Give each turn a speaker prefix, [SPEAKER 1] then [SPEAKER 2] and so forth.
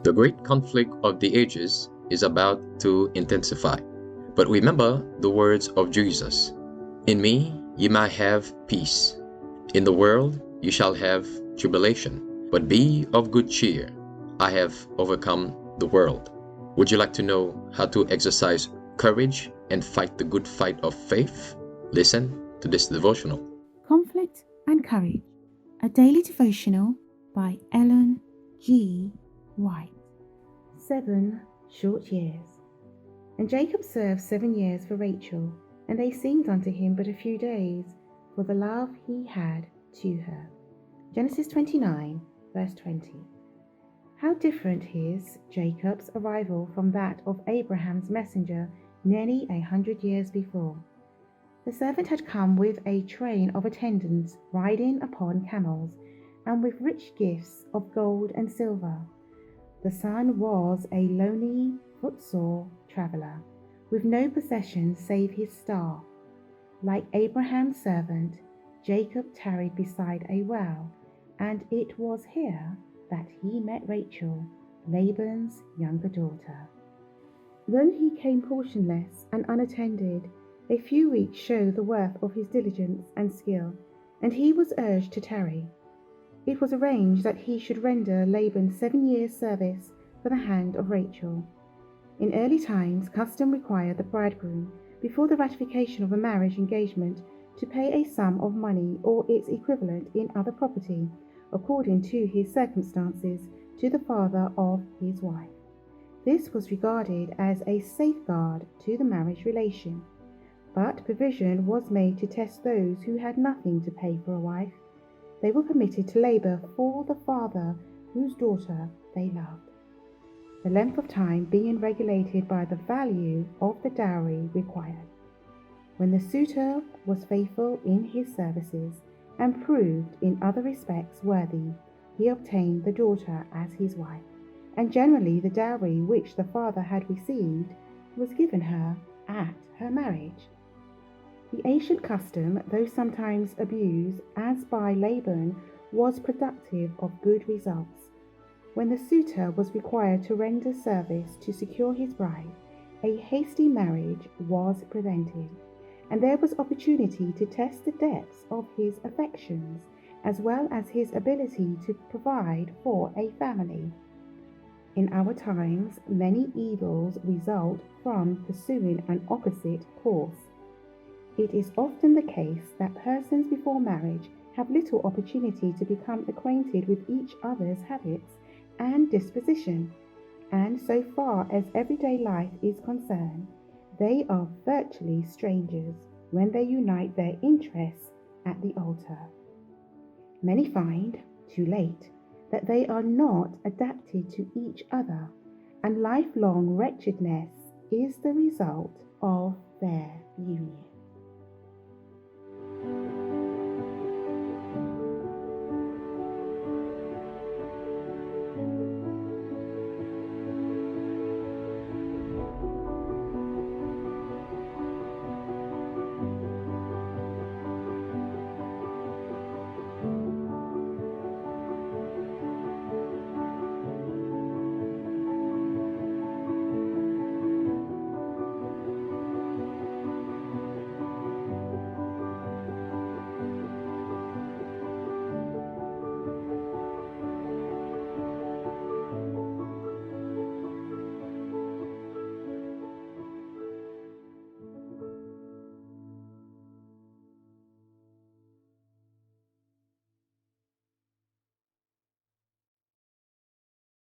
[SPEAKER 1] The great conflict of the ages is about to intensify. But remember the words of Jesus. In me ye might have peace. In the world you shall have tribulation. But be of good cheer. I have overcome the world. Would you like to know how to exercise courage and fight the good fight of faith? Listen to this devotional.
[SPEAKER 2] Conflict and Courage, a daily devotional by Ellen G. White. 7 short years. And Jacob served 7 years for Rachel, and they seemed unto him but a few days, for the love he had to her. Genesis 29, verse 20. How different is Jacob's arrival from that of Abraham's messenger nearly 100 years before. The servant had come with a train of attendants riding upon camels, and with rich gifts of gold and silver. The son was a lonely, footsore traveller, with no possessions save his staff. Like Abraham's servant, Jacob tarried beside a well, and it was here that he met Rachel, Laban's younger daughter. Though he came portionless and unattended, a few weeks show the worth of his diligence and skill, and he was urged to tarry. It was arranged that he should render Laban 7 years' service for the hand of Rachel. In early times, custom required the bridegroom, before the ratification of a marriage engagement, to pay a sum of money or its equivalent in other property, according to his circumstances, to the father of his wife. This was regarded as a safeguard to the marriage relation. But provision was made to test those who had nothing to pay for a wife. They were permitted to labour for the father whose daughter they loved, the length of time being regulated by the value of the dowry required. When the suitor was faithful in his services and proved in other respects worthy, he obtained the daughter as his wife, and generally the dowry which the father had received was given her at her marriage. The ancient custom, though sometimes abused, as by Laban, was productive of good results. When the suitor was required to render service to secure his bride, a hasty marriage was prevented, and there was opportunity to test the depths of his affections, as well as his ability to provide for a family. In our times, many evils result from pursuing an opposite course. It is often the case that persons before marriage have little opportunity to become acquainted with each other's habits and disposition, and so far as everyday life is concerned, they are virtually strangers when they unite their interests at the altar. Many find, too late, that they are not adapted to each other, and lifelong wretchedness is the result of their union.